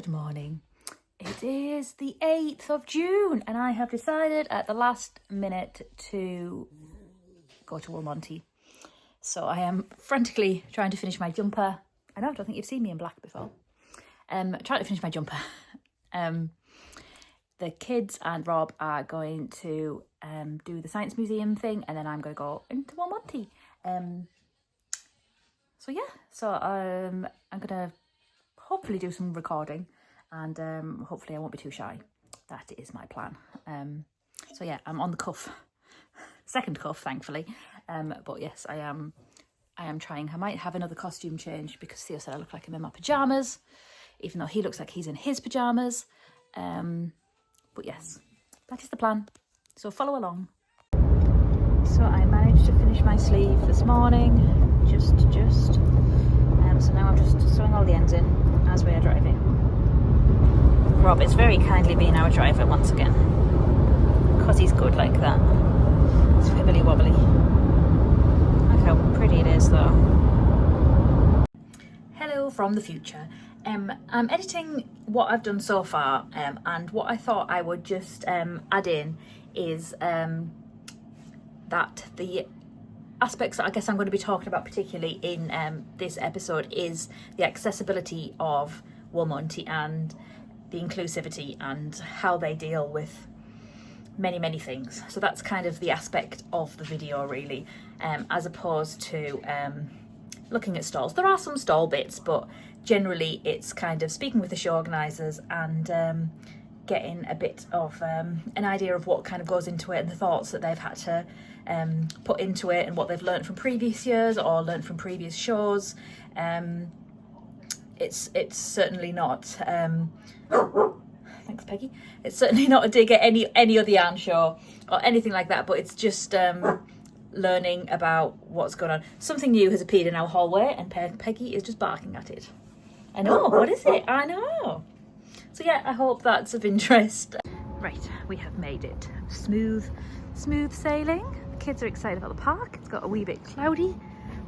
Good morning. It is the 8th of June and I have decided at the last minute to go to Wool Monty. So I am frantically trying to finish my jumper. I don't think you've seen me in black before. Trying to finish my jumper. The kids and Rob are going to do the Science Museum thing, and then I'm going to go into Wool Monty. I'm going to hopefully do some recording, and hopefully I won't be too shy. That is my plan. I'm on the cuff. Second cuff, thankfully. But yes, I am trying. I might have another costume change because Theo said I look like I'm in my pyjamas, even though he looks like he's in his pyjamas. But yes, that is the plan. So follow along. So I managed to finish my sleeve this morning, just. So now I'm just sewing all the ends in as we are driving. Rob is very kindly being our driver once again, because he's good like that. It's wibbly wobbly. Look how pretty it is though. Hello from the future. I'm editing what I've done so far, and what I thought I would just add in is that the aspects that I guess I'm going to be talking about particularly in this episode is the accessibility of Wool Monty and the inclusivity and how they deal with many things. So that's kind of the aspect of the video really, as opposed to looking at stalls. There are some stall bits, but generally it's kind of speaking with the show organisers and getting a bit of an idea of what kind of goes into it and the thoughts that they've had to put into it and what they've learned from previous years or learned from previous shows. It's certainly not thanks Peggy, it's certainly not a dig at any other yarn show or anything like that, but it's just learning about what's going on. Something new has appeared in our hallway and Peggy is just barking at it. I know, what is it? I know. So yeah, I hope that's of interest. Right, we have made it. Smooth sailing. The kids are excited about the park. It's got a wee bit cloudy.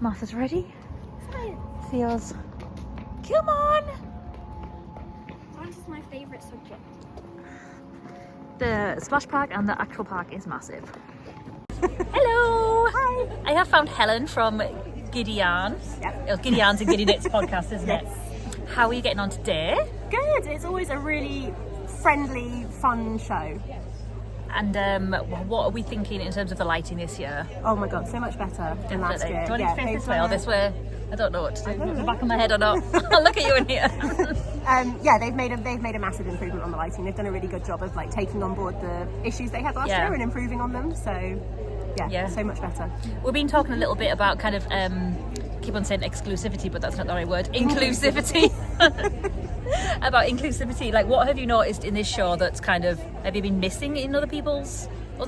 Martha's ready. Theo's, come on! Science is my favourite subject. The splash park and the actual park is massive. Hello! Hi! I have found Helen from Giddy Yarns. Yep. Giddy Yarns and Giddy Knits podcast, isn't it? How are you getting on today? Good. It's always a really friendly, fun show. And what are we thinking in terms of the lighting this year? Oh my god, so much better than last year. Do you want to face this way or this way? I don't know what to do. The back of my head or not. I'll look at you in here. They've made a massive improvement on the lighting. They've done a really good job of like taking on board the issues they had last year and improving on them. So so much better. We've been talking a little bit about kind of keep on saying exclusivity, but that's not the right word. Inclusivity. About inclusivity. Like, what have you noticed in this show that's kind of, have you been missing in other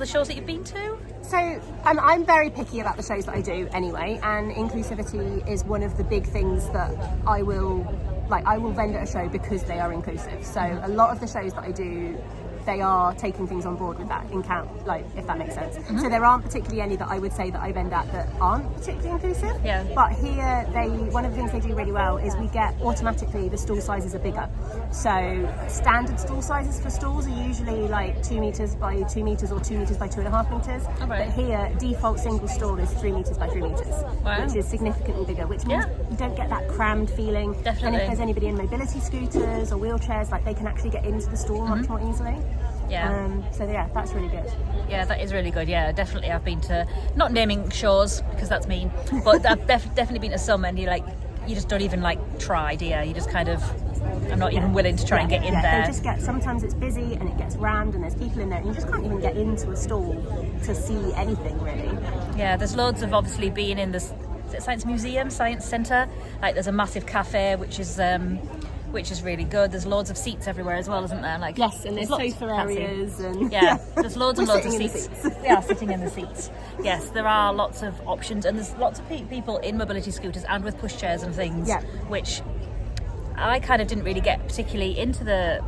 shows that you've been to? So I'm very picky about the shows that I do anyway, and inclusivity is one of the big things that I will vend at a show because they are inclusive. So a lot of the shows that I do, they are taking things on board with that in count, like, if that makes sense. So there aren't particularly any that I would say that I vend at that aren't particularly inclusive. Yeah. But here, one of the things they do really well is we get automatically the stall sizes are bigger. So standard stall sizes for stalls are usually like 2 meters by 2 meters or 2 meters by 2.5 meters. Oh, right. But here, default single stall is 3 meters by 3 meters, which is significantly bigger, which means you don't get that crammed feeling. Definitely. And if there's anybody in mobility scooters or wheelchairs, like, they can actually get into the stall much more easily. That's really good. Yeah, that is really good. Yeah, definitely. I've been to, not naming shows because that's mean, but I've definitely been to some, and you just don't even try, do you? You just kind of, I'm not even willing to try and get in there. They just get, sometimes it's busy and it gets rammed and there's people in there and you just can't even get into a stall to see anything really. Yeah, there's loads of obviously being in this Science Museum, Science Centre. Like, there's a massive cafe which is really good. There's loads of seats everywhere as well, isn't there? Yes, and there's sofa areas and there's loads and loads of seats. Sitting in the seats. Yes, there are lots of options, and there's lots of people in mobility scooters and with pushchairs and things, which I kind of didn't really get particularly into the.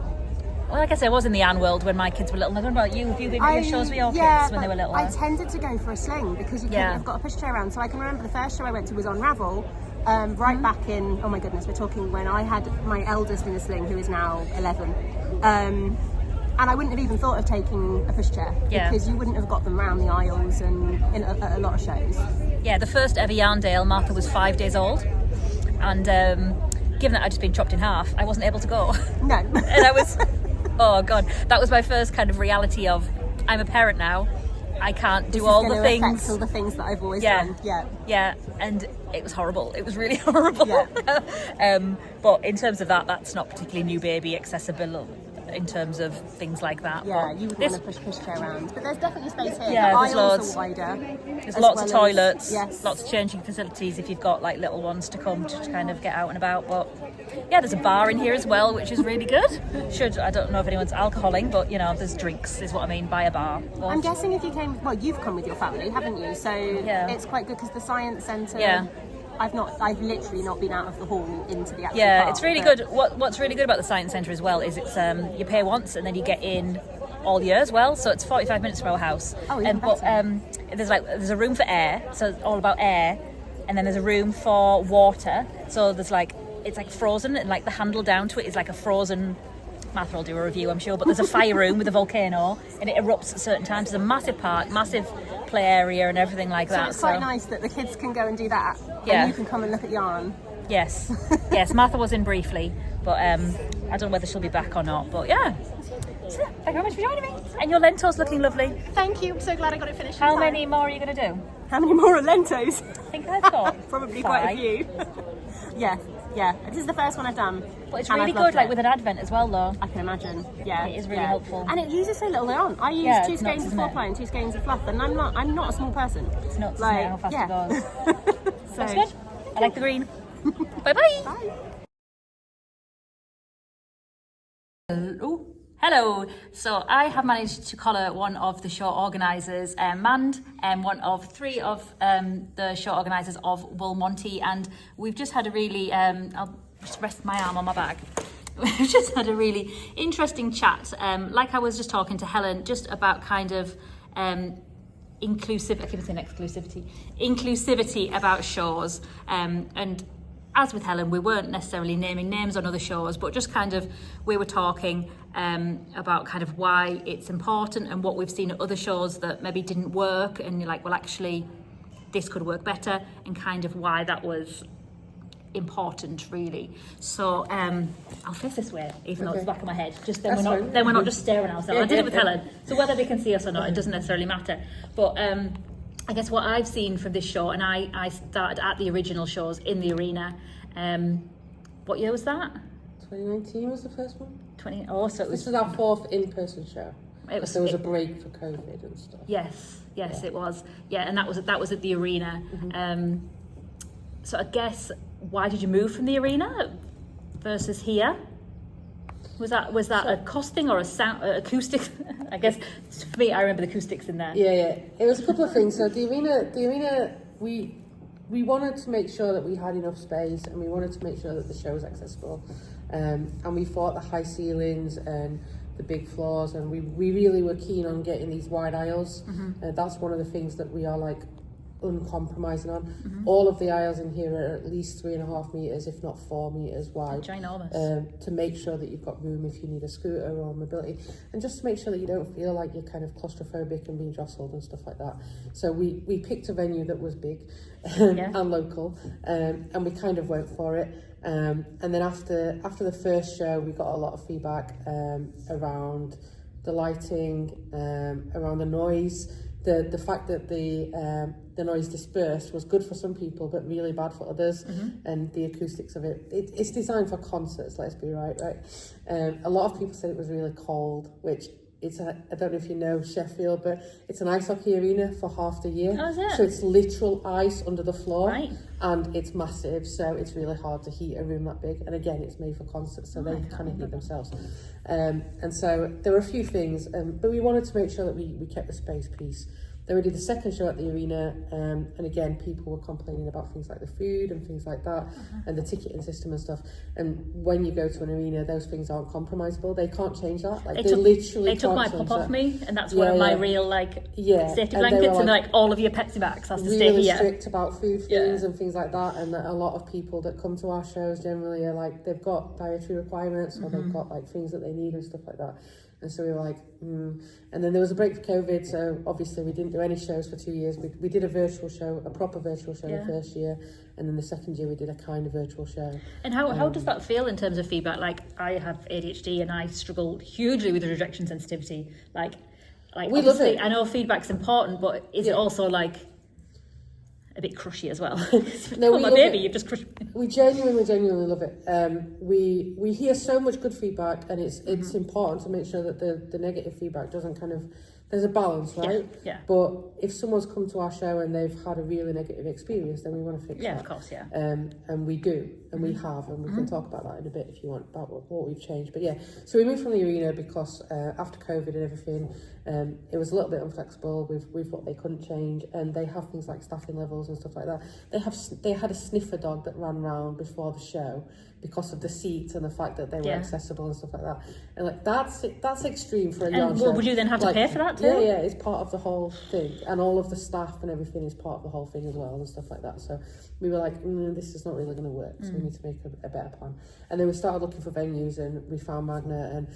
Well, like I say, I was in the yarn world when my kids were little. I don't know about you. Have you been to shows with your kids when they were little? I tended to go for a sling because you couldn't have got a pushchair around. So I can remember the first show I went to was on Ravel, right back in, oh my goodness, we're talking when I had my eldest in a sling, who is now 11. And I wouldn't have even thought of taking a pushchair because you wouldn't have got them round the aisles and in a lot of shows. Yeah, the first ever Yarndale, Martha was 5 days old, and given that I'd just been chopped in half, I wasn't able to go. No. And I was, oh God, that was my first kind of reality of, I'm a parent now, I can't do all the things. All the things that I've always done. Yeah, and it was horrible. It was really horrible. Yeah. But in terms of that, that's not particularly new baby accessible in terms of things like that. Yeah, but you wouldn't want to push chair around. But there's definitely space here. Yeah, the there's aisles loads. are wider. There's lots of toilets, yes. Lots of changing facilities if you've got like little ones to come to kind of get out and about. But yeah, there's a bar in here as well, which is really good. I don't know if anyone's alcoholing, but you know, there's drinks is what I mean by a bar. But I'm guessing if you came, well, you've come with your family, haven't you? So it's quite good because the science centre. Yeah. I've literally not been out of the hall into the actual park, it's really good. What's really good about the science centre as well is it's you pay once and then you get in all year as well. So it's 45 minutes from our house. Oh, even better. But there's a room for air, so it's all about air, and then there's a room for water. So there's it's like frozen, and like the handle down to it is like a frozen. Martha will do a review, I'm sure, but there's a fire room with a volcano and it erupts at certain times. There's a massive park, massive play area and everything like that. So it's quite nice that the kids can go and do that and you can come and look at yarn. Yes. Martha was in briefly, but I don't know whether she'll be back or not, but yeah. So, thank you very much for joining me. And your lento's looking lovely. Thank you, I'm so glad I got it finished. How many more are you going to do? How many more are lentos? I think I've got probably 5. Quite a few. Yeah, this is the first one I've done. But it's really good, like with an advent as well, though. I can imagine. Yeah, it is really helpful, and it uses so little yarn. I use 2 skeins of 4-ply and 2 skeins of fluff, and I'm not a small person. It's nuts, like, how fast it goes. So that's good. I like the green. Bye. Bye. Hello. So I have managed to collar one of the show organisers, Mand, one of 3 of the show organisers of Wool Monty, and we've just had a really, I'll just rest my arm on my bag. We've just had a really interesting chat, like I was just talking to Helen, just about kind of inclusive, I keep saying inclusivity about shows, and as with Helen, we weren't necessarily naming names on other shows, but just kind of, we were talking about kind of why it's important and what we've seen at other shows that maybe didn't work, and you're like, well, actually, this could work better, and kind of why that was important, really. So I'll face this way, even though it's the back of my head. Just then we're not just staring at ourselves. I did it with Helen, so whether they can see us or not, it doesn't necessarily matter. But I guess what I've seen from this show, and I started at the original shows in the arena. What year was that? 2019 was the first one. So it was. This was our 4th in-person show. There was a break for COVID and stuff. Yes, it was. Yeah, and that was at the arena. Mm-hmm. So I guess, why did you move from the arena versus here? Was that a cost thing or a sound acoustic? I guess for me, I remember the acoustics in there. Yeah. It was a couple of things. So the arena, we wanted to make sure that we had enough space, and we wanted to make sure that the show was accessible. And we thought the high ceilings and the big floors, and we really were keen on getting these wide aisles. Mm-hmm. That's one of the things that we are like uncompromising on. Mm-hmm. All of the aisles in here are at least 3.5 meters, if not 4 meters wide. Ginormous. To make sure that you've got room if you need a scooter or mobility, and just to make sure that you don't feel like you're kind of claustrophobic and being jostled and stuff like that. So we picked a venue that was big and local, and we kind of went for it. And then after the first show, we got a lot of feedback around the lighting, around the noise. The fact that the noise dispersed was good for some people, but really bad for others. Mm-hmm. And the acoustics of it's designed for concerts, let's be right. A lot of people said it was really cold, which I don't know if you know Sheffield, but it's an ice hockey arena for half the year. Oh, is it? So it's literal ice under the floor, right. And it's massive, so it's really hard to heat a room that big. And again, it's made for concerts, so they kind of heat themselves. And so there were a few things, but we wanted to make sure that we kept the space piece Then we did the second show at the arena, and again, people were complaining about things like the food and things like that, and the ticketing system and stuff. And when you go to an arena, those things aren't compromisable. They can't change that. Like they took my pop off me, and that's one of my real safety blankets. And like all of your Pepsi Max has to stay here. Really strict about food things and things like that. And a lot of people that come to our shows generally are like, they've got dietary requirements, or they've got like things that they need and stuff like that. And so we were like, And then there was a break for COVID, so obviously we didn't do any shows for 2 years. We did a virtual show, a proper virtual show the first year, and then the second year we did a kind of virtual show. And how does that feel in terms of feedback? Like, I have ADHD and I struggle hugely with rejection sensitivity. Like we love it. I know feedback's important, but is it also like a bit crushy as well? No, my baby, you've just crushed me. We genuinely love it. We hear so much good feedback, and it's important to make sure that the negative feedback doesn't kind of, there's a balance, right? Yeah. But if someone's come to our show and they've had a really negative experience, then we want to fix that. Yeah, of course, yeah. And we do, and we have, and we can talk about that in a bit if you want, about what we've changed. But yeah, so we moved from the arena because after COVID and everything, it was a little bit inflexible with what they couldn't change, and they have things like staffing levels and stuff like that. They had a sniffer dog that ran around before the show because of the seats and the fact that they were accessible and stuff like that. And like that's extreme for a yarn show. Would you then have to pay for that too? Yeah, it's part of the whole thing, and all of the staff and everything is part of the whole thing as well and stuff like that. So we were like, this is not really going to work, so we need to make a better plan. And then we started looking for venues, and we found Magna, and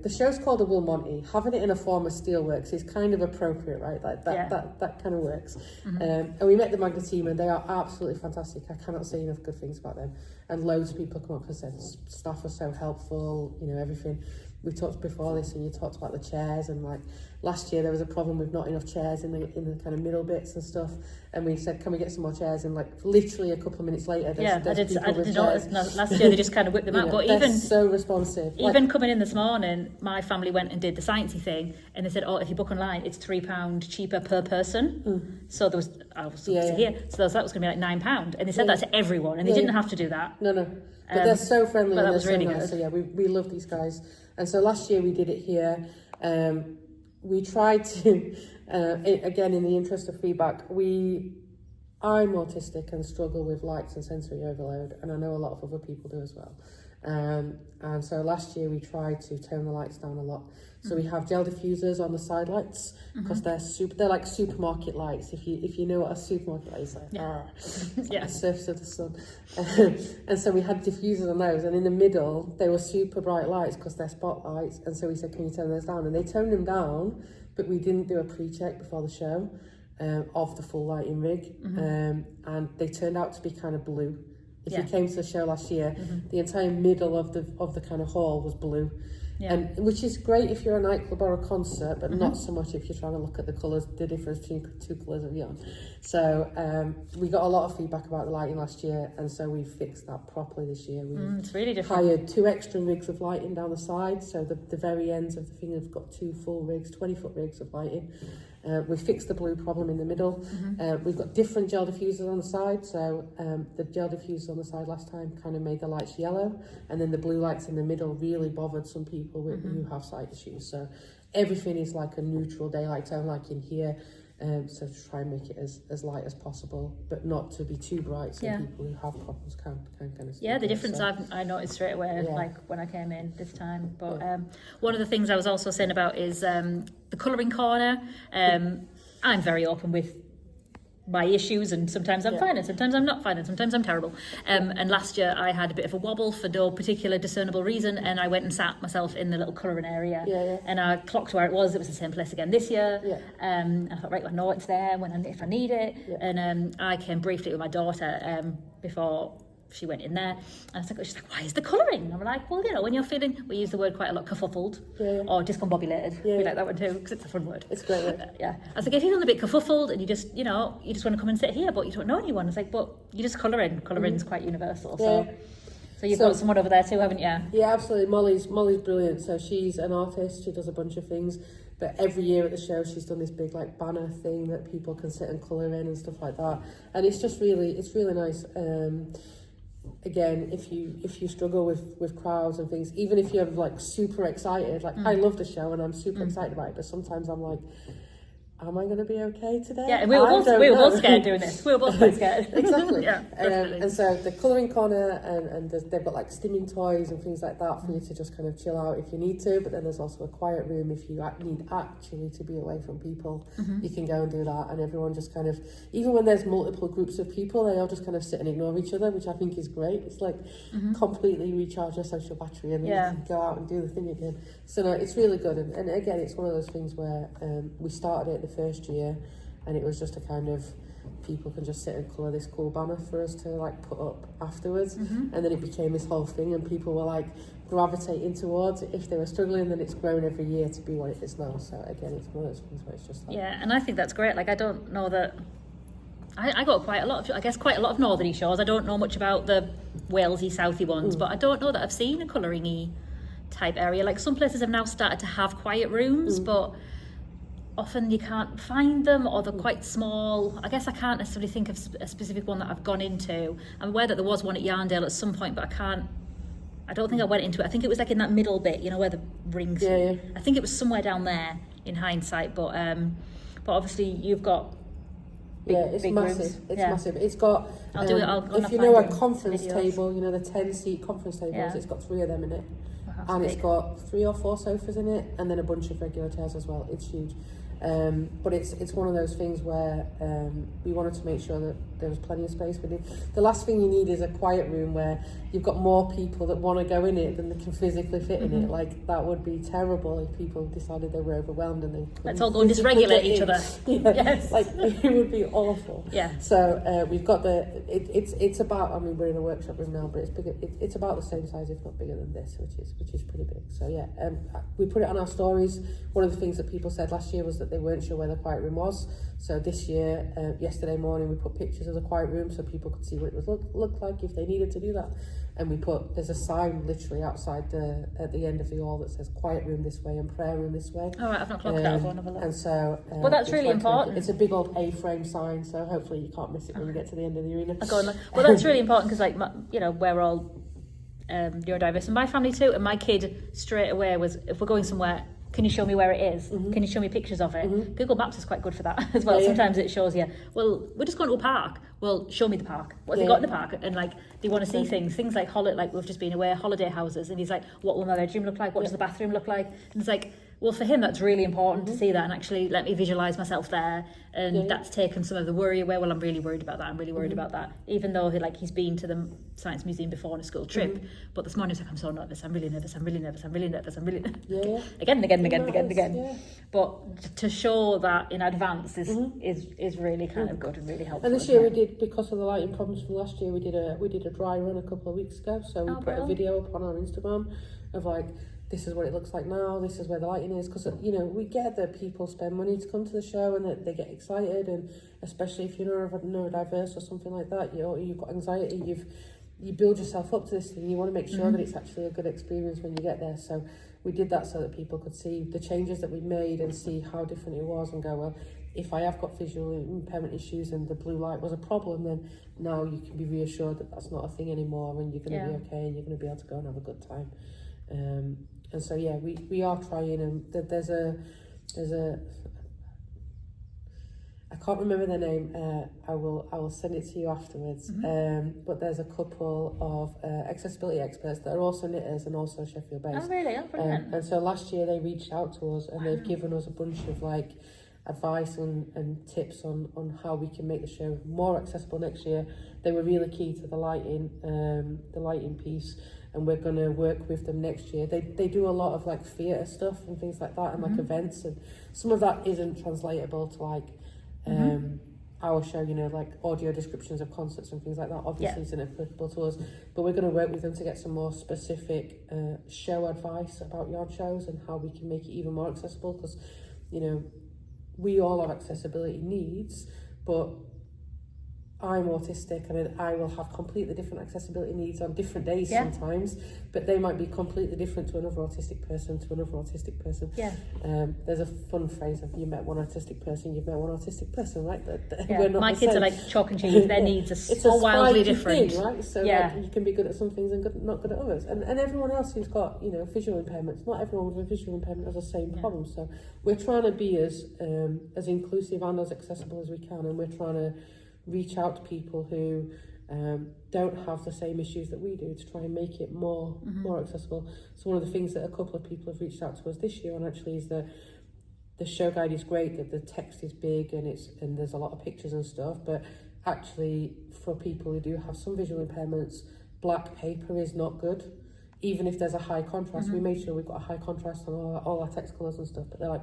the show's called a Wool Monty. Having it in a form of steelworks is kind of appropriate, right? Like that kind of works. And we met the Magna team, and they are absolutely fantastic. I cannot say enough good things about them. And loads of people come up and said staff are so helpful, everything. We talked before this, and you talked about the chairs, and like last year there was a problem with not enough chairs in the kind of middle bits and stuff, and we said, can we get some more chairs? And like literally a couple of minutes later, I did notice. Last year they just kind of whipped them out, but they're so responsive. Even coming in this morning, my family went and did the sciencey thing, and they said, if you book online, it's £3 cheaper per person. So I was here, so that was going to be like £9, and they said that to everyone, and they didn't have to do that. No, but they're so friendly, and that was really nice. good. So yeah, we love these guys. And so last year we did it here. We tried to, again, in the interest of feedback, I'm autistic and struggle with lights and sensory overload, and I know a lot of other people do as well. And so last year we tried to tone the lights down a lot. So we have gel diffusers on the side lights because they're like supermarket lights. If you know what a supermarket light is, like surface of the sun. And so we had diffusers on those, and in the middle they were super bright lights because they're spotlights. And so we said, can you tone those down? And they toned them down, but we didn't do a pre-check before the show of the full lighting rig, and they turned out to be kind of blue. If you came to the show last year, the entire middle of the kind of hall was blue. And which is great if you're a nightclub or a concert, but not so much if you're trying to look at the colours, the difference between two colours of yarn. So we got a lot of feedback about the lighting last year, and so we fixed that properly this year. We it's really different. Hired 2 extra rigs of lighting down the side, so the very ends of the thing have got 2 full rigs, 20-foot rigs of lighting. We fixed the blue problem in the middle. We've got different gel diffusers on the side, so the gel diffusers on the side last time kind of made the lights yellow, and then the blue lights in the middle really bothered some people who have sight issues. So everything is like a neutral daylight tone, like in here. So to try and make it as light as possible, but not to be too bright, so people who have problems can kind of see. Yeah, the difference I noticed straight away, like when I came in this time. But one of the things I was also saying about is the colouring corner. I'm very open with my issues, and sometimes I'm fine and sometimes I'm not fine and sometimes I'm terrible. And last year I had a bit of a wobble for no particular discernible reason, and I went and sat myself in the little colouring area, and I clocked where it was the same place again this year. I thought, right, I know it's there if I need it. And I came briefly with my daughter before she went in there, and she's like, why is the colouring? And I'm like, well, when you're feeling, we use the word quite a lot, kerfuffled, or discombobulated. We like that one too, because it's a fun word. It's a great word. I was like, if you're feeling a bit kerfuffled and you just want to come and sit here, but you don't know anyone, it's like, but you just colouring. Colouring's quite universal. So you've got someone over there too, haven't you? Yeah, absolutely. Molly's brilliant. So she's an artist. She does a bunch of things. But every year at the show, she's done this big like banner thing that people can sit and colour in and stuff like that. And it's just really nice. Again, if you struggle with crowds and things, even if you're like super excited, like I love the show and I'm super excited about it, but sometimes I'm like, am I going to be okay today? Yeah, we were both scared doing this. We were both quite scared. Exactly. Yeah, and so the colouring corner, and they've got like stimming toys and things like that for you to just kind of chill out if you need to. But then there's also a quiet room if you need actually to be away from people. You can go and do that, and everyone just kind of, even when there's multiple groups of people, they all just kind of sit and ignore each other, which I think is great. It's like completely recharge your social battery, and then you can go out and do the thing again. So no, it's really good. And again, it's one of those things where we started it the first year, and it was just a kind of, people can just sit and colour this cool banner for us to like put up afterwards, and then it became this whole thing, and people were like gravitating towards it if they were struggling. Then it's grown every year to be what it is now. So again, it's one of those things where it's just like, and I think that's great. Like, I don't know that I got quite a lot of northerny shows. I don't know much about the Walesy, Southie ones, but I don't know that I've seen a colouring-y type area. Like, some places have now started to have quiet rooms, but often you can't find them, or they're quite small. I guess I can't necessarily think of a specific one that I've gone into. I'm aware that there was one at Yarndale at some point, but I don't think I went into it. I think it was like in that middle bit, you know, where the rings. Yeah. I think it was somewhere down there in hindsight, but obviously you've got it's big massive. rooms. It's massive. It's got. If you know a conference table, you know, the 10-seat conference tables. It's got 3 of them in it, and it's got 3 or 4 sofas in it, and then a bunch of regular chairs as well. It's huge. But it's one of those things where we wanted to make sure that there was plenty of space within. The last thing you need is a quiet room where you've got more people that want to go in it than they can physically fit in it. Like, that would be terrible if people decided they were overwhelmed and they let's all go and dysregulate each other. Yes, like it would be awful. Yeah. So we've got it's about, I mean, we're in a workshop room now, but it's bigger. It's about the same size, if not bigger than this, which is pretty big. So yeah, we put it on our stories. One of the things that people said last year was that they weren't sure where the quiet room was. So this year, yesterday morning, we put pictures of the quiet room so people could see what it was look like if they needed to do that. And there's a sign literally outside at the end of the hall that says quiet room this way and prayer room this way. All right, I've not clocked that. I'll go and have a look. And so, well, that's really important. It's a big old A-frame sign, so hopefully you can't miss it when you get to the end of the arena. I'll go and look. Well, that's really important because, like, we're all neurodiverse, and my family too. And my kid straight away was, if we're going somewhere, can you show me where it is? Can you show me pictures of it? Google Maps is quite good for that as well. Sometimes it shows you, well, we're just going to a park. Well, show me the park. What have you got in the park? And like, they want to see things like like we've just been away, holiday houses, and he's like, what will my bedroom look like? What does the bathroom look like? And it's like, well, for him, that's really important to see that and actually let me visualise myself there. And that's taken some of the worry away. Well, I'm really worried about that. I'm really worried about that. Even though he's been to the Science Museum before on a school trip. But this morning he's like, I'm so nervous. I'm really nervous. I'm really nervous. I'm really nervous. I'm really nervous. Yeah. Again. Yeah. But to show that in advance is really kind of good and really helpful. And this year we did, because of the lighting problems from last year, we did a dry run a couple of weeks ago. So we put a video up on our Instagram of like, this is what it looks like now, this is where the lighting is, because, you know, we get that people spend money to come to the show and that they get excited, and especially if you're neurodiverse or something like that, you've got anxiety, you build yourself up to this thing, you want to make sure that it's actually a good experience when you get there. So we did that so that people could see the changes that we made and see how different it was and go, well, if I have got visual impairment issues and the blue light was a problem, then now you can be reassured that that's not a thing anymore, and you're going to be okay and you're going to be able to go and have a good time. And so yeah, we are trying, and there's a I can't remember their name. I will send it to you afterwards. But there's a couple of accessibility experts that are also knitters and also Sheffield based. Oh really? Oh, brilliant. And so last year they reached out to us and they've given us a bunch of like advice and tips on how we can make the show more accessible next year. They were really key to the lighting piece. And we're going to work with them next year. They do a lot of like theatre stuff and things like that, and like events, and some of that isn't translatable to like our show, you know, like audio descriptions of concerts and things like that obviously isn't applicable to us, but we're going to work with them to get some more specific show advice about yard shows and how we can make it even more accessible, because, you know, we all have accessibility needs, but I'm autistic and I will have completely different accessibility needs on different days sometimes, but they might be completely different to another autistic person, Yeah. There's a fun phrase of you met one autistic person, you've met one autistic person, right? Yeah. My kids are like chalk and cheese, their needs are so wildly different. Thing, right? So like, you can be good at some things and not good at others. And everyone else who's got, visual impairments, not everyone with a visual impairment has the same problem. So we're trying to be as inclusive and as accessible as we can, and we're trying to reach out to people who don't have the same issues that we do to try and make it more accessible. So one of the things that a couple of people have reached out to us this year on actually is that the show guide is great, that the text is big and there's a lot of pictures and stuff, but actually for people who do have some visual impairments, black paper is not good. Even if there's a high contrast, we made sure we've got a high contrast on all our text colours and stuff, but they're like,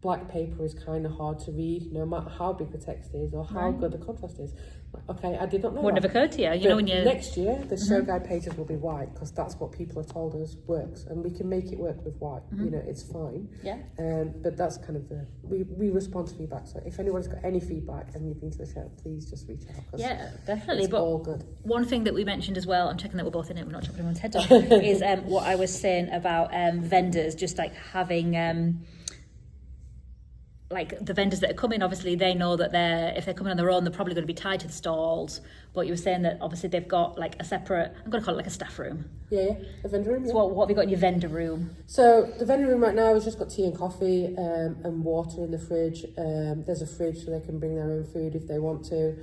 black paper is kind of hard to read, no matter how big the text is or how good the contrast is. Okay, I did not know Wouldn't have occurred to you, when you... Next year, the show guide pages will be white, because that's what people have told us works, and we can make it work with white, it's fine. Yeah. But that's kind of we respond to feedback, so if anyone's got any feedback and you've been to the show, please just reach out. Yeah, definitely. It's but all good. One thing that we mentioned as well, I'm checking that we're both in it, we're not chopping anyone's head off, is what I was saying about vendors, just like having... like the vendors that are coming, obviously they know that if they're coming on their own, they're probably going to be tied to the stalls, but you were saying that obviously they've got like a separate, I'm going to call it like a staff room. Yeah, a vendor room. So what have you got in your vendor room? So the vendor room right now has just got tea and coffee and water in the fridge. There's a fridge so they can bring their own food if they want to.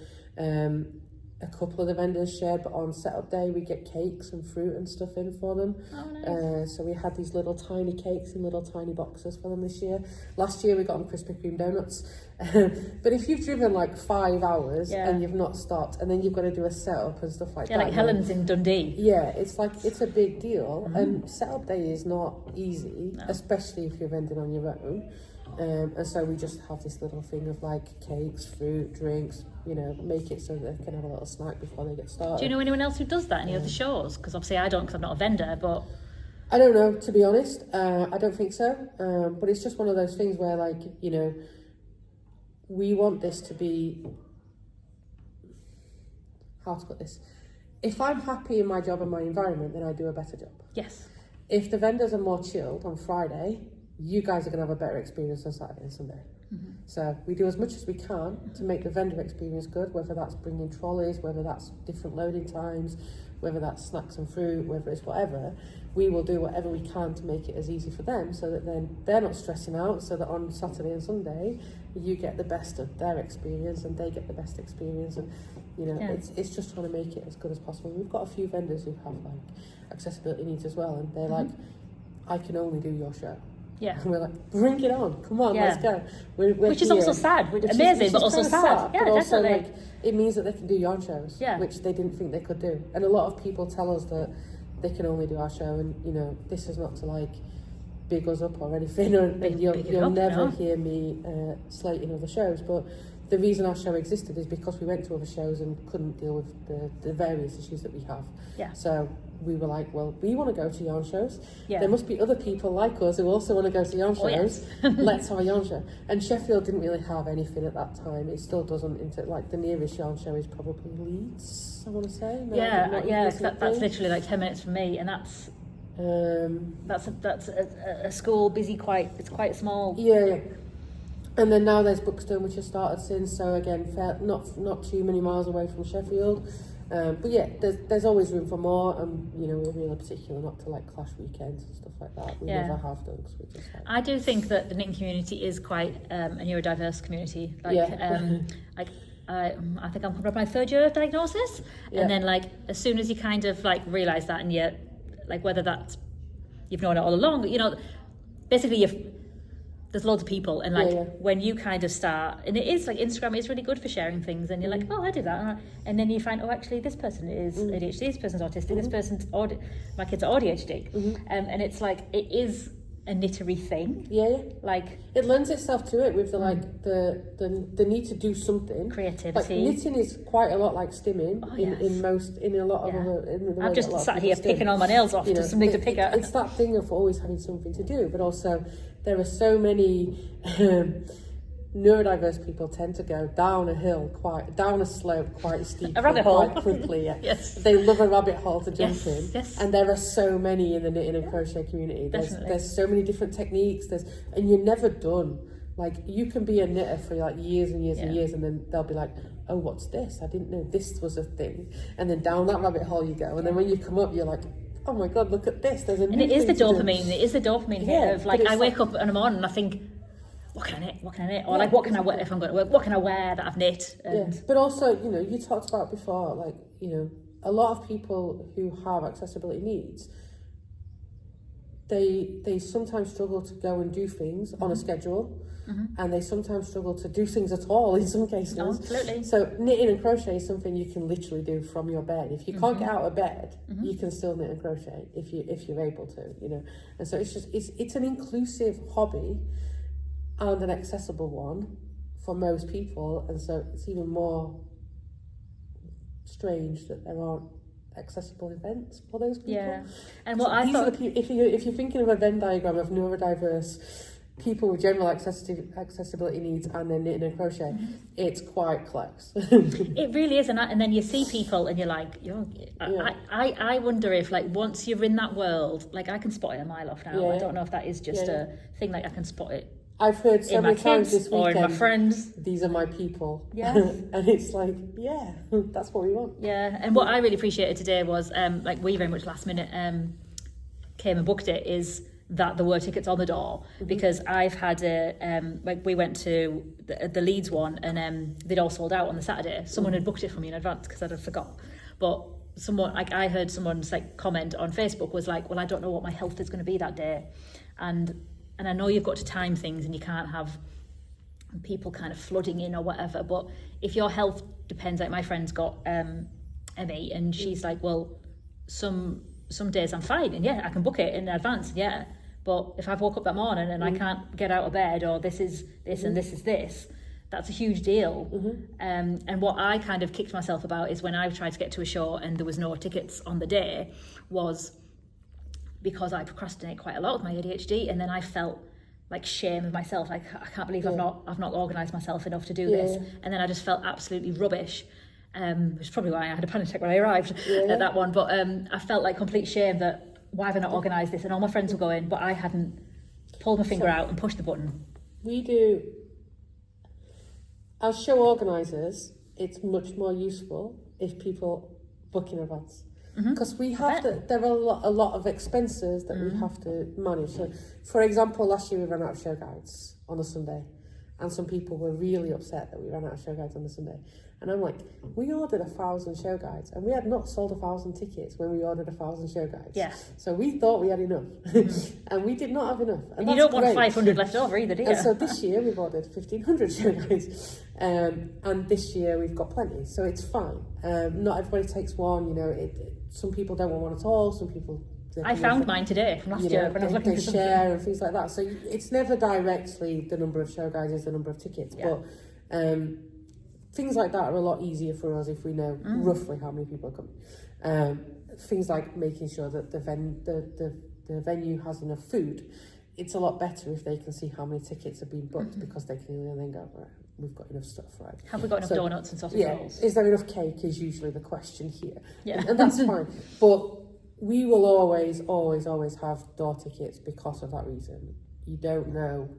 A couple of the vendors shared, but on setup day we get cakes and fruit and stuff in for them. Oh, nice. So we had these little tiny cakes in little tiny boxes for them this year. Last year we got them Krispy Kreme donuts. But if you've driven like 5 hours and you've not stopped, and then you've got to do a setup and stuff like that. Yeah, like Helen's in Dundee. Yeah, it's a big deal. And setup day is not easy, especially if you're vending on your own. And so we just have this little thing of like cakes, fruit, drinks, make it so that they can have a little snack before they get started. Do you know anyone else who does that, any other shows? Because obviously I don't, because I'm not a vendor, but... I don't know, to be honest. I don't think so. But it's just one of those things where like, we want this to be... How to put this? If I'm happy in my job and my environment, then I do a better job. Yes. If the vendors are more chilled on Friday, you guys are going to have a better experience on Saturday and Sunday. So we do as much as we can to make the vendor experience good, whether that's bringing trolleys, whether that's different loading times, whether that's snacks and fruit, whether it's whatever. We will do whatever we can to make it as easy for them so that then they're not stressing out, so that on Saturday and Sunday you get the best of their experience and they get the best experience. And it's just trying to make it as good as possible. We've got a few vendors who have like accessibility needs as well, and they're like, I can only do your show. Yeah. And we're like, bring it on, come on, let's go. We're which is also sad, amazing, but also sad. Yeah, but also, definitely. like, it means that they can do yarn shows, which they didn't think they could do. And a lot of people tell us that they can only do our show, and this is not to like big us up or anything, and you'll never hear me slating other shows, but the reason our show existed is because we went to other shows and couldn't deal with the various issues that we have. Yeah. So we were like, well, we want to go to yarn shows. Yeah. There must be other people like us who also want to go to yarn shows. Let's have a yarn show. And Sheffield didn't really have anything at that time. It still doesn't. The nearest yarn show is probably Leeds, I want to say. That's literally like 10 minutes from me, and that's a school busy. It's quite small. Yeah. And then now there's Buxton, which has started since. So again, not too many miles away from Sheffield. But yeah, there's always room for more, and we're really particular not to like clash weekends and stuff like that. We never have done, because we just like... I do think that the knitting community is quite a neurodiverse community. I think I'm coming up my 3rd year of diagnosis, and then like as soon as you kind of like realise that, and you like whether that's you've known it all along, basically there's loads of people, and when you kind of start, and it is like Instagram is really good for sharing things, and you're like, oh, I do that, and then you find, oh, actually this person is ADHD, this person's autistic, this person's my kids are ADHD, and it's like it is a knittery thing. Like it lends itself to it with the need to do something. Creativity. Like knitting is quite a lot like stimming in a lot of other. I've just sat here picking all my nails off to something to pick at. It's that thing of always having something to do, but also there are so many neurodiverse people tend to go down a slope quite steeply, a rabbit hole, quite quickly. Yeah. Yes. They love a rabbit hole to jump in. Yes. And there are so many in the knitting and crochet community. There's so many different techniques. And you're never done. Like, you can be a knitter for like years and years and years, and then they'll be like, oh, what's this? I didn't know this was a thing. And then down that rabbit hole you go. And then when you come up, you're like, oh my God, look at this. There's a new And it is the thing to do. dopamine. It is the dopamine here of like, I wake up in the morning and I think, what can I knit? What can I knit? Or like, what can I wear if I'm going to work? What can I wear that I've knit? And But also, you know, you talked about before, like, you know, a lot of people who have accessibility needs, they sometimes struggle to go and do things on a schedule, and they sometimes struggle to do things at all in some cases. Oh, absolutely. So knitting and crochet is something you can literally do from your bed. If you can't get out of bed, you can still knit and crochet if you're able to, you know. And so it's an inclusive hobby and an accessible one for most people, and so it's even more strange that there aren't accessible events for those people. yeah. And what So I these thought, are the if you're thinking of a Venn diagram of neurodiverse people with general accessibility needs and then knitting and crochet, it's quite close. it really is, and then you see people and you're like, I wonder if, like, once you're in that world, like, I can spot it a mile off now. I don't know if that is just a thing, like, I can spot it I've heard so in my many times kids this or weekend, in my friends. these are my people. Yes. And it's like, yeah, that's what we want. Yeah, and what I really appreciated today was, like, we very much last minute came and booked it, is that there were tickets on the door, because I've had like, we went to the Leeds one, and they'd all sold out on the Saturday. Someone had booked it for me in advance because I'd forgot, but someone, like, I heard someone's like comment on Facebook was like, well, I don't know what my health is going to be that day, and I know you've got to time things and you can't have people kind of flooding in or whatever, but if your health depends, like, my friend's got ME, and she's like, well, some days I'm fine, and I can book it in advance, but if I've woke up that morning and I can't get out of bed, or this is this and this is this, that's a huge deal. And what I kind of kicked myself about is when I tried to get to a show and there was no tickets on the day, was because I procrastinate quite a lot with my ADHD, and then I felt like shame of myself, like, I can't believe I've not organised myself enough to do this, and then I just felt absolutely rubbish, which is probably why I had a panic attack when I arrived at that one, but I felt like complete shame that, why have I not organised this? And all my friends were going, but I hadn't pulled my finger out and pushed the button. We do, as show organisers, it's much more useful if people book in advance. Because we have to, there are a lot of expenses that we have to manage. So, for example, last year we ran out of show guides on a Sunday, and some people were really upset that we ran out of show guides on the Sunday. And I'm like, we ordered 1,000 show guides, and we had not sold 1,000 tickets when we ordered 1,000 show guides. Yeah. So we thought we had enough, and we did not have enough. And you don't want 500 left over either, do you? And so this year we've ordered 1,500 show guides, and this year we've got plenty, so it's fine. Not everybody takes one, you know. Some people don't want one at all. Some people. I found mine today from last year when I was looking for something. Share and things like that. So it's never directly the number of show guides is the number of tickets, but things like that are a lot easier for us if we know roughly how many people are coming. Things like making sure that the venue has enough food. It's a lot better if they can see how many tickets have been booked, because they can then go, right, we've got enough stuff, right? Have we got enough donuts and sausage rolls? Is there enough cake is usually the question here. Yeah. And that's fine. But we will always have door tickets because of that reason. You don't know.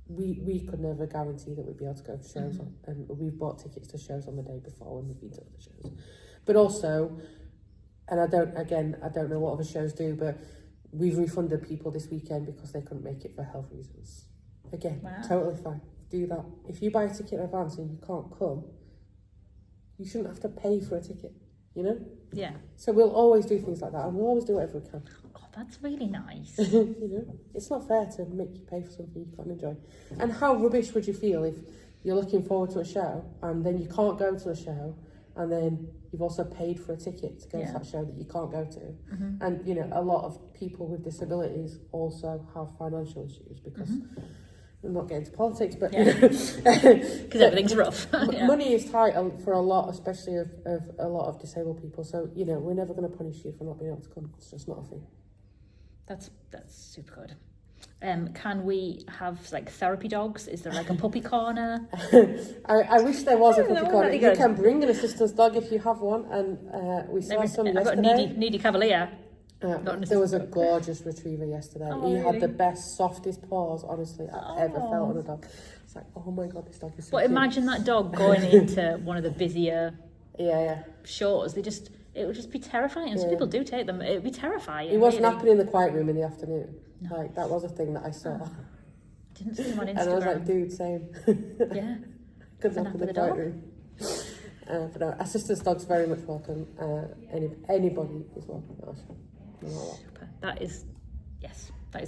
We could never guarantee that we'd be able to go to shows, and we've bought tickets to shows on the day before when we've been to other shows. But also, and I don't know what other shows do, but we've refunded people this weekend because they couldn't make it for health reasons. Again, totally fine. Do that. If you buy a ticket in advance and you can't come, you shouldn't have to pay for a ticket, you know? Yeah. So we'll always do things like that, and we'll always do whatever we can. Oh, that's really nice. You know, it's not fair to make you pay for something you can't enjoy. And how rubbish would you feel if you're looking forward to a show and then you can't go to a show, and then you've also paid for a ticket to go to that show that you can't go to? And, you know, a lot of people with disabilities also have financial issues because... I'm not getting into politics, but because everything's rough. Money is tight for a lot, especially of a lot of disabled people. So, you know, we're never going to punish you for not being able to come. It's just not a thing. That's super good. Can we have like therapy dogs? Is there like a puppy corner? I wish there was a puppy corner. really You good. can bring an assistance dog if you have one, and we saw some I've got yesterday. a needy cavalier. There was a gorgeous retriever yesterday. Oh, he really? had the best, softest paws, honestly, I've ever felt on a dog. It's like, oh my god, this dog is so But cute. imagine that dog going into one of the busier Yeah. shows. It would just be terrifying. And some people do take them. It would be terrifying. He was really. napping in the quiet room in the afternoon. Like, that was a thing that I saw. Didn't see him on Instagram. And I was like, dude, same. Yeah. Good For nap in nap the with a quiet dog. room. But no, assistance dogs very much welcome. Anybody is welcome. Super. That is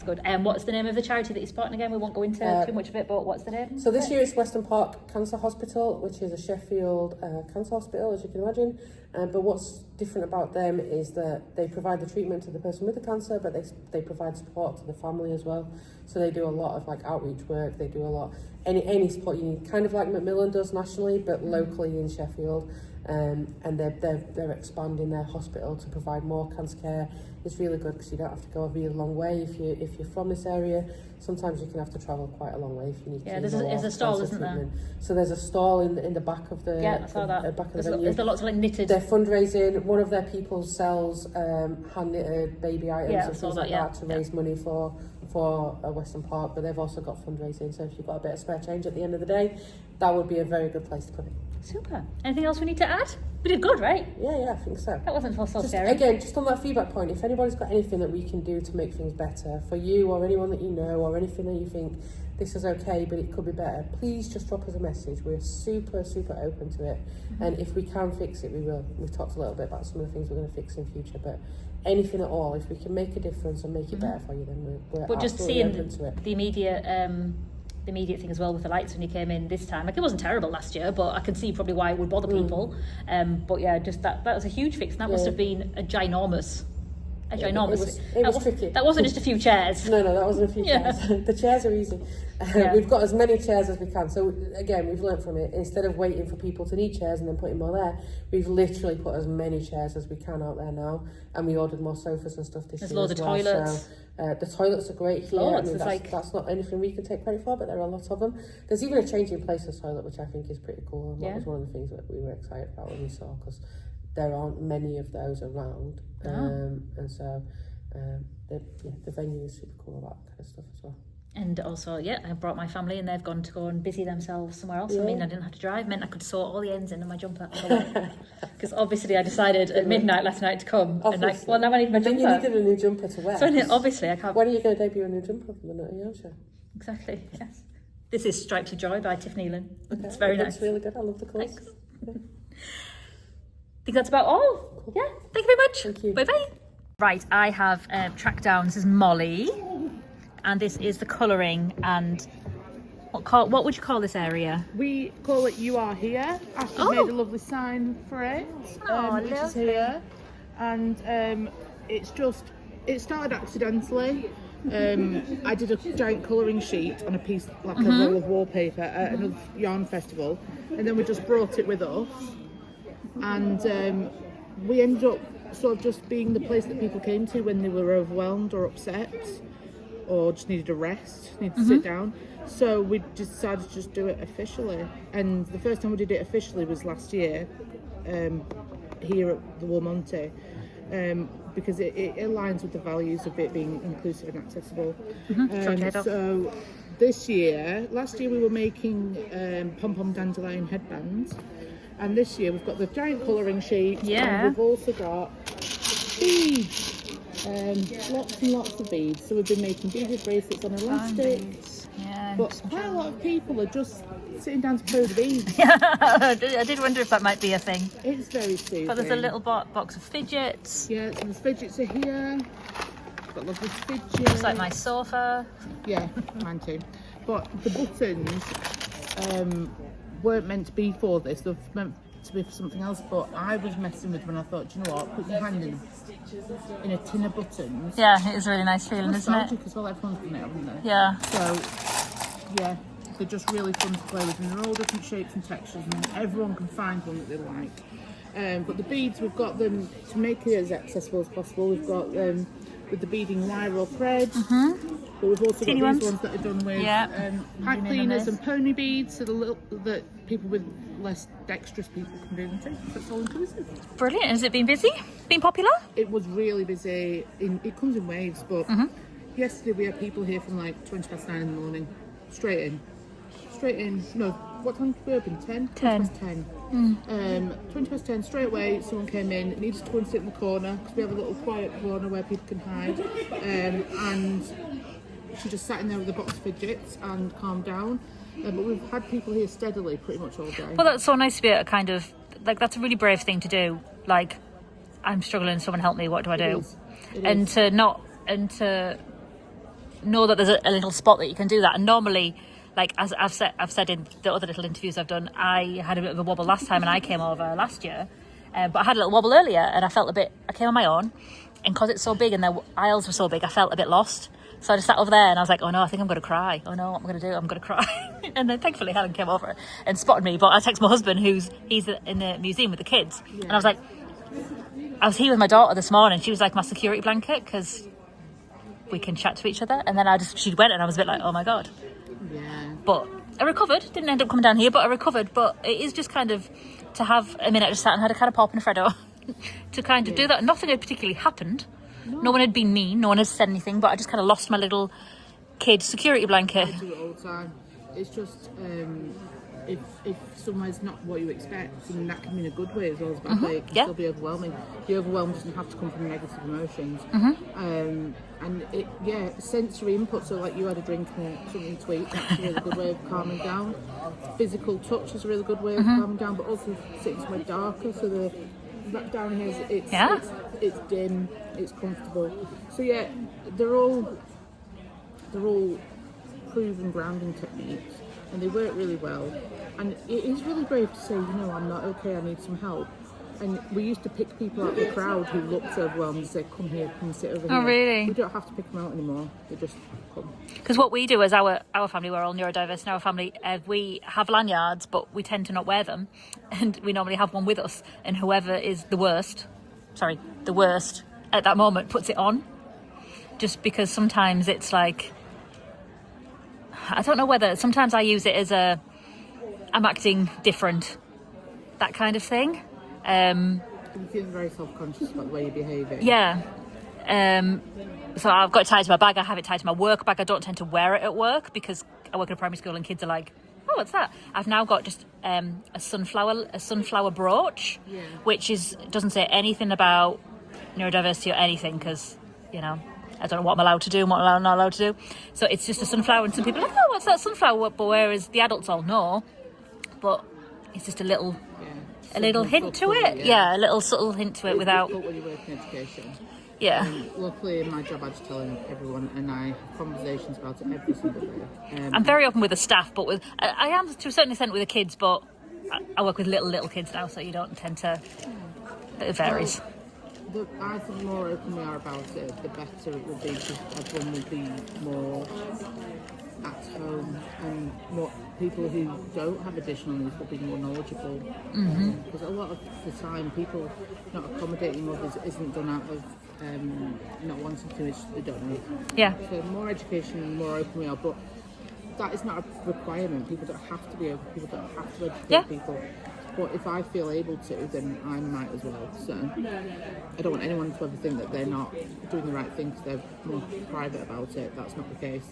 good. And what's the name of the charity that you're supporting again? We won't go into too much of it, but what's the name? So this year it's Western Park Cancer Hospital, which is a Sheffield cancer hospital, as you can imagine. But what's different about them is that they provide the treatment to the person with the cancer, but they provide support to the family as well. So they do a lot of like outreach work. They do a lot, any support you need, kind of like Macmillan does nationally, but locally in Sheffield. And they're expanding their hospital to provide more cancer care. It's really good because you don't have to go a really long way if you're from this area. Sometimes you can have to travel quite a long way if you need to. Yeah, there's a stall, isn't there? So there's a stall in the back of the I saw that. back of the venue. Is there lots of like knitted? They're fundraising. One of their people sells hand knitted baby items and things like that to raise money for Western Park. But they've also got fundraising. So if you've got a bit of spare change at the end of the day, that would be a very good place to put it. Super. Anything else we need to add? We did good, right? Yeah, I think so. That wasn't so scary. Again, just on that feedback point, if anybody's got anything that we can do to make things better for you or anyone that you know, or anything that you think this is okay but it could be better, please just drop us a message. We're super open to it. And if we can fix it, we will. We've talked a little bit about some of the things we're going to fix in future, but anything at all, if we can make a difference and make it better for you, then we're But just absolutely seeing open to it. the immediate thing as well with the lights when you came in this time, like it wasn't terrible last year, but I can see probably why it would bother people. But yeah, just that was a huge fix, and that must have been a ginormous. It was tricky. That wasn't just a few chairs. No, that wasn't a few chairs. The chairs are easy. We've got as many chairs as we can. So again, we've learnt from it. Instead of waiting for people to need chairs and then putting more there, we've literally put as many chairs as we can out there now. And we ordered more sofas and stuff this year. There's loads as of well. toilets. So, the toilets are great here. Loads. I mean, that's not anything we can take credit for, but there are lots of them. There's even a changing places toilet, which I think is pretty cool. And that was one of the things that we were excited about when we saw, because there aren't many of those around. And so the venue is super cool about that kind of stuff as well. And also, I brought my family and they've gone to go and busy themselves somewhere else. I mean, I didn't have to drive, meant I could sew all the ends into my jumper. Because obviously I decided at midnight last night to come. Obviously. And well, now I need my jumper. You needed a new jumper to wear. So obviously I can't. When are you going to debut a new jumper for the Knitty Yarns show? Exactly, yes. This is Stripes of Joy by Tiffany Lynn. Okay. It's very nice. It's really good. I love the colours. Thanks. I think that's about all. Cool. Yeah, thank you very much. Thank you. Bye-bye. Right, I have tracked down, this is Molly, and this is the colouring, and what would you call this area? We call it You Are Here. Ashley made a lovely sign for it, which is here. And it started accidentally. I did a giant colouring sheet on a piece, like a roll of wallpaper at another yarn festival, and then we just brought it with us. And we ended up sort of just being the place that people came to when they were overwhelmed or upset or just needed a rest, needed to sit down. So we decided to just do it officially. And the first time we did it officially was last year, here at the Wool Monty, because it aligns with the values of it being inclusive and accessible. So last year we were making pom-pom dandelion headbands. And this year we've got the giant colouring sheet, and we've also got beads, lots and lots of beads. So we've been making beaded bracelets on elastic. But quite a lot of people are just sitting down to play with the beads. I did wonder if that might be a thing. It's very soothing. But there's a little box of fidgets. Yeah, so the fidgets are here. Got lovely fidgets. Just like my sofa. Yeah, mine too. But the buttons weren't meant to be for this. They're meant to be for something else. But I was messing with when I thought, you know what, put your hand in a tin of buttons. Yeah, it is a really nice feeling, isn't it? As well, everyone's done it, haven't they? Yeah. So, yeah, they're just really fun to play with, and they're all different shapes and textures, and everyone can find one that they like. But the beads, we've got them to make it as accessible as possible. We've got with the beading wire or thread. But we've also got these ones that are done with pipe cleaners and pony beads, so the little that people with less dexterous people can do them too. So it's all inclusive. Brilliant. Has it been busy? Been popular? It was really busy. It comes in waves, but yesterday we had people here from like 9:20 in the morning, straight in. No, what time did we open? 10? 10. 10, straight away. Someone came in, needed to go and sit in the corner because we have a little quiet corner where people can hide, and she just sat in there with a box of fidgets and calmed down. But we've had people here steadily pretty much all day. Well, that's so nice to be a kind of like, that's a really brave thing to do. Like, I'm struggling, someone help me, what do I do? And to know that there's a little spot that you can do that. And normally, like, as I've said in the other little interviews I've done, I had a bit of a wobble last time and I came over last year, but I had a little wobble earlier and I came on my own, and because it's so big and the aisles were so big, I felt a bit lost. So I just sat over there and I was like, oh no, I think I'm going to cry. Oh no, what am I going to do? I'm going to cry. And then thankfully Helen came over and spotted me, but I texted my husband he's in the museum with the kids. Yeah. And I was like, I was here with my daughter this morning. She was like my security blanket because we can chat to each other. And then she went and I was a bit like, oh my God. Yeah. But I recovered. Didn't end up coming down here, but I recovered. But it is just kind of to have a minute, I just sat and had a kind of pop and a Freddo to kind of do that. Nothing had particularly happened. No one had been mean. No one had said anything. But I just kind of lost my little kid security blanket. I do it all the time. It's just if somewhere's not what you expect, and that can be in a good way as well as a bad way, it can still be overwhelming. The overwhelm doesn't have to come from negative emotions. And sensory input, so like you had a drink and something to eat, that's a really good way of calming down. Physical touch is a really good way of calming down, but also sitting somewhere darker, so the back down here it's dim, it's comfortable. So yeah, they're all proven grounding techniques, and they work really well. And it is really brave to say, I'm not okay, I need some help. And we used to pick people out of the crowd who looked overwhelmed and say, come here, come sit over here. Oh, really? We don't have to pick them out anymore. They just come. Because what we do as our family, we're all neurodiverse in our family, we have lanyards, but we tend to not wear them. And we normally have one with us. And whoever is the worst at that moment puts it on. Just because sometimes it's like, I don't know whether, sometimes I use it as I'm acting different, that kind of thing. You feel very self-conscious about the way you're behaving. Yeah. So I've got it tied to my bag. I have it tied to my work bag. I don't tend to wear it at work because I work in a primary school and kids are like, oh, what's that? I've now got just a sunflower brooch, which doesn't say anything about neurodiversity or anything because, I don't know what I'm allowed to do and what I'm not allowed to do. So it's just a sunflower, and some people are like, oh, what's that sunflower? But whereas the adults all know, but it's just a little hint to it. Yeah, a little subtle hint to it without. Difficult when you work in education. Yeah. Luckily, in my job, I just tell everyone, and I have conversations about it every single day. I'm very open with the staff, but I am to a certain extent with the kids. But I work with little kids now, so you don't tend to. It varies. I think the more open we are about it, the better it will be, because everyone will be more at home, and more people who don't have additional needs will be more knowledgeable. Because a lot of the time, people not accommodating others isn't done out of not wanting to, it's they don't know. Yeah. So more education, the more open we are, but that is not a requirement. People don't have to be open. People don't have to educate people. But if I feel able to, then I might as well. So I don't want anyone to ever think that they're not doing the right thing because they're more private about it. That's not the case.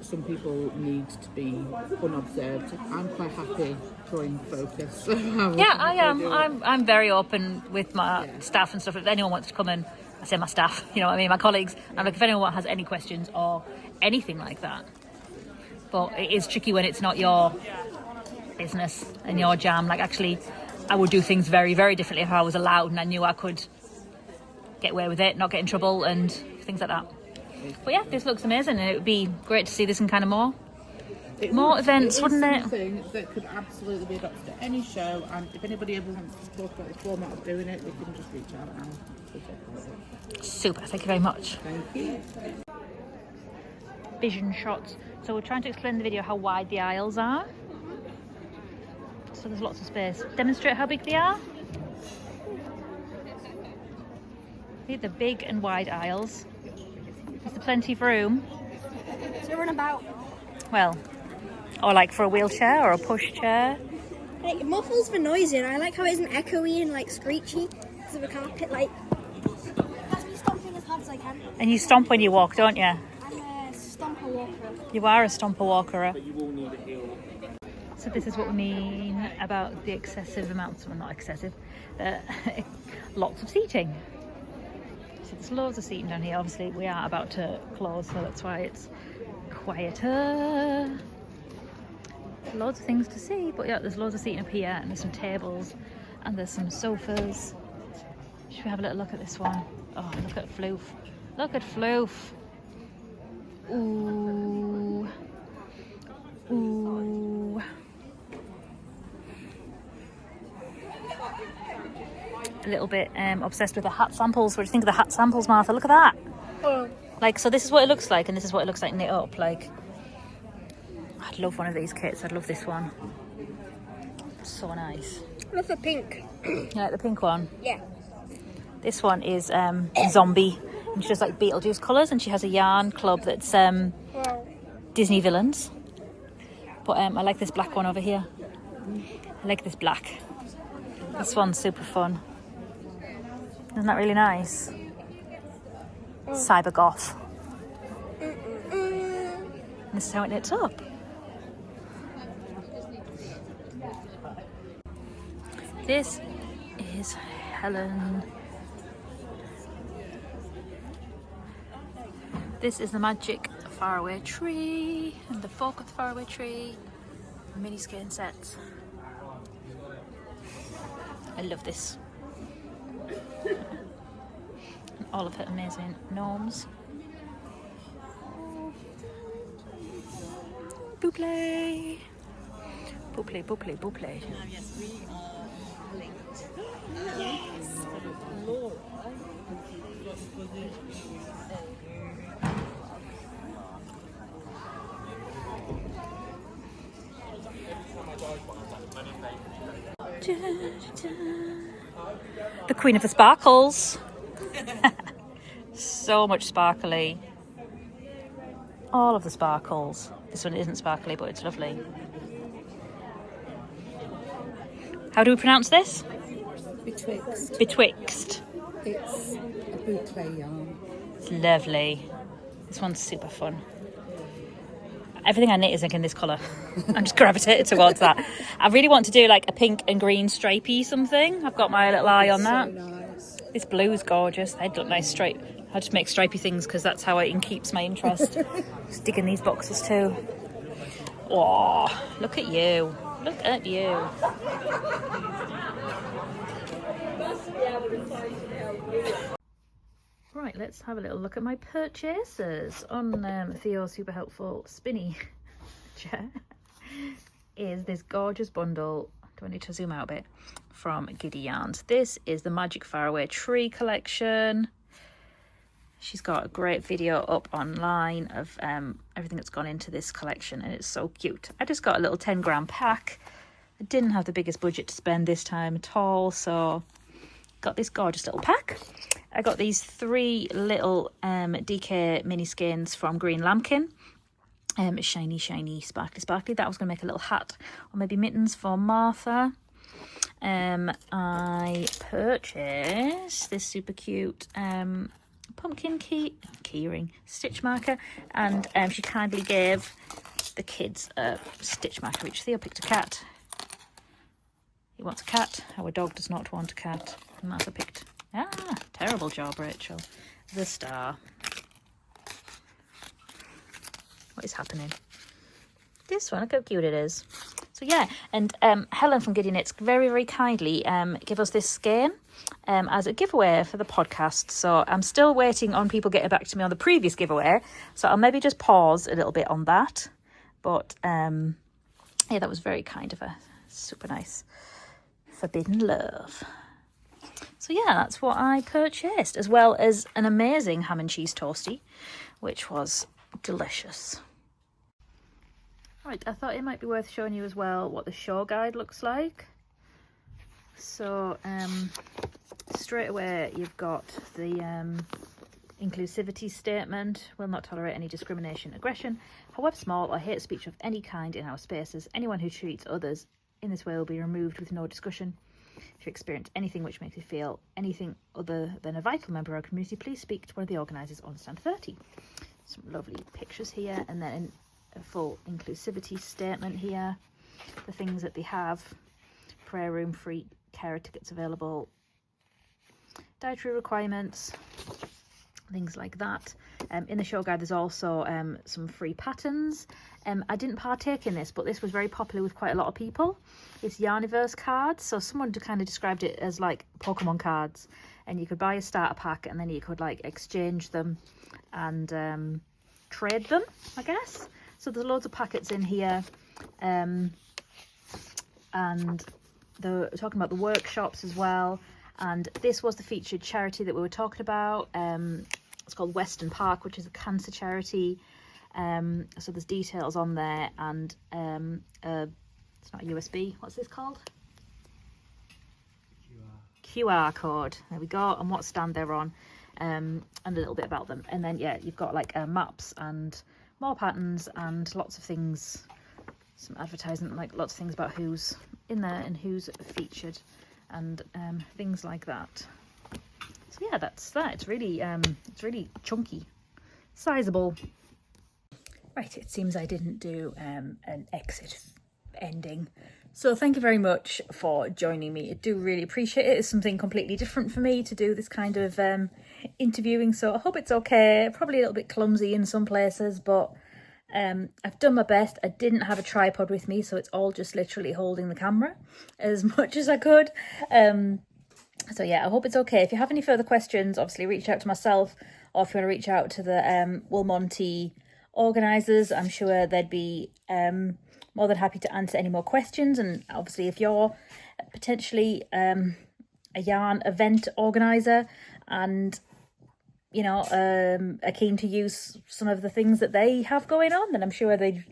Some people need to be unobserved. I'm quite happy drawing focus. I am. I'm very open with my staff and stuff. If anyone wants to come in, I say my staff, my colleagues. I'm like, if anyone has any questions or anything like that. But it is tricky when it's not your business and your jam. Like, actually, I would do things very, very differently if I was allowed and I knew I could get away with it, not get in trouble and things like that. But yeah, this looks amazing, and it would be great to see this in kind of more events, wouldn't it? It's something that could absolutely be adopted at any show, and if anybody ever wants to talk about the format of doing it, we can just reach out and we'll talk about it. Super, thank you very much. Thank you. Vision shots. So we're trying to explain in the video how wide the aisles are. So there's lots of space. Demonstrate how big they are. See the big and wide aisles. Is there plenty of room? To run about. Well, or like for a wheelchair or a push chair. It muffles the noise in. I like how it isn't echoey and like screechy because of the carpet. Like, has me stomping as hard as I can. And you stomp when you walk, don't you? I'm a stomper walker. You are a stomper walker. So this is what we mean about the excessive amounts, well not excessive, lots of seating. So there's loads of seating down here. Obviously we are about to close, so that's why it's quieter. Loads of things to see, but yeah, there's loads of seating up here, and there's some tables, and there's some sofas. Should we have a little look at this one? Oh, look at Floof. Look at Floof. Ooh. Ooh. A little bit obsessed with the hat samples. What do you think of the hat samples, Martha? Look at that. Oh. Like, so this is what it looks like, and this is what it looks like knit up. Like, I'd love one of these kits. I'd love this one. So nice. I love the pink. You like the pink one? Yeah. This one is zombie, and she does like Beetlejuice colours, and she has a yarn club that's Wow. Disney villains. But I like this black one over here. I like this black. This one's super fun. Isn't that really nice? Cyber goth. This is how it knits up. This is Helen. This is the magic faraway tree and the folk of the faraway tree. Mini skein sets. I love this. And all of her amazing gnomes. Boucle. Boucle, boucle, boucle. Yes, we are linked. Yes. Laura. The queen of the sparkles. So much sparkly. All of the sparkles. This one isn't sparkly, but it's lovely. How do we pronounce this? Betwixt. Betwixt. It's a boucle yarn. It's lovely. This one's super fun. Everything I knit is like in this colour. I'm just gravitated towards that. I really want to do like a pink and green stripey something. I've got my little eye on that. So nice. This blue is gorgeous. They'd look nice stripe. I just make stripy things because that's how it keeps my interest. Just digging these boxes too. Oh, look at you. Look at you. Right, let's have a little look at my purchases on Theo's super helpful spinny chair. Is this gorgeous bundle, do I need to zoom out a bit, from Giddy Yarns. This is the Magic Faraway Tree collection. She's got a great video up online of everything that's gone into this collection, and it's so cute. I just got a little 10-gram pack. I didn't have the biggest budget to spend this time at all, so got this gorgeous little pack. I got these 3 little DK mini skeins from Green Lambkin. Shiny, shiny, sparkly, sparkly. That was going to make a little hat or maybe mittens for Martha. I purchased this super cute pumpkin keyring stitch marker, and she kindly gave the kids a stitch marker, which Theo picked a cat. He wants a cat. Our dog does not want a cat. And Martha picked, terrible job, Rachel. The star. What is happening? This one, look how cute it is. So yeah, and Helen from Giddy Knits very, very kindly give us this skein as a giveaway for the podcast. So I'm still waiting on people getting back to me on the previous giveaway. So I'll maybe just pause a little bit on that. But yeah, that was very kind of her. Super nice. Forbidden love. So yeah, that's what I purchased, as well as an amazing ham and cheese toastie, which was delicious. Right, I thought it might be worth showing you as well what the show guide looks like. So straight away you've got the inclusivity statement. Will not tolerate any discrimination, aggression, however small, or hate speech of any kind in our spaces. Anyone who treats others in this way will be removed with no discussion. If you experience anything which makes you feel anything other than a vital member of our community, please speak to one of the organisers on stand 30. Some lovely pictures here, and then a full inclusivity statement here. The things that they have: prayer room, free carer tickets available, dietary requirements, things like that. In the show guide there's also some free patterns. I didn't partake in this, but this was very popular with quite a lot of people. It's Yarniverse cards, so someone kind of described it as like Pokemon cards, and you could buy a starter pack and then you could like exchange them and trade them, I guess. So there's loads of packets in here, and they're talking about the workshops as well. And this was the featured charity that we were talking about. It's called Western Park, which is a cancer charity. So there's details on there, and it's not a USB. What's this called? QR code. There we go. And what stand they're on, and a little bit about them. And then yeah, you've got like maps and more patterns and lots of things. Some advertising, like lots of things about who's in there and who's featured, and things like that. So yeah, that's that. It's really chunky, sizable. Right, it seems I didn't do an exit ending, so thank you very much for joining me. I do really appreciate it. It's something completely different for me to do this kind of interviewing, so I hope it's okay. Probably a little bit clumsy in some places, but I've done my best. I didn't have a tripod with me, so it's all just literally holding the camera as much as I could. So yeah, I hope it's okay. If you have any further questions, obviously reach out to myself, or if you want to reach out to the Wool Monty organisers, I'm sure they'd be more than happy to answer any more questions. And obviously if you're potentially a yarn event organiser and you know are keen to use some of the things that they have going on, then I'm sure they'd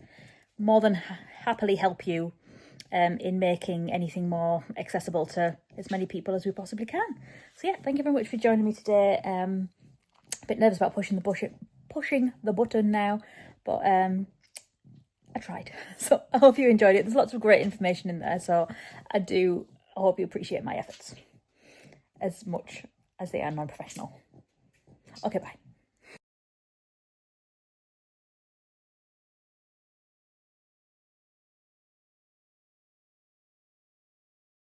more than happily help you in making anything more accessible to as many people as we possibly can. So yeah, thank you very much for joining me today. A bit nervous about pushing the button now, but I tried. So I hope you enjoyed it. There's lots of great information in there, so I hope you appreciate my efforts as much as they are non-professional. Okay, bye.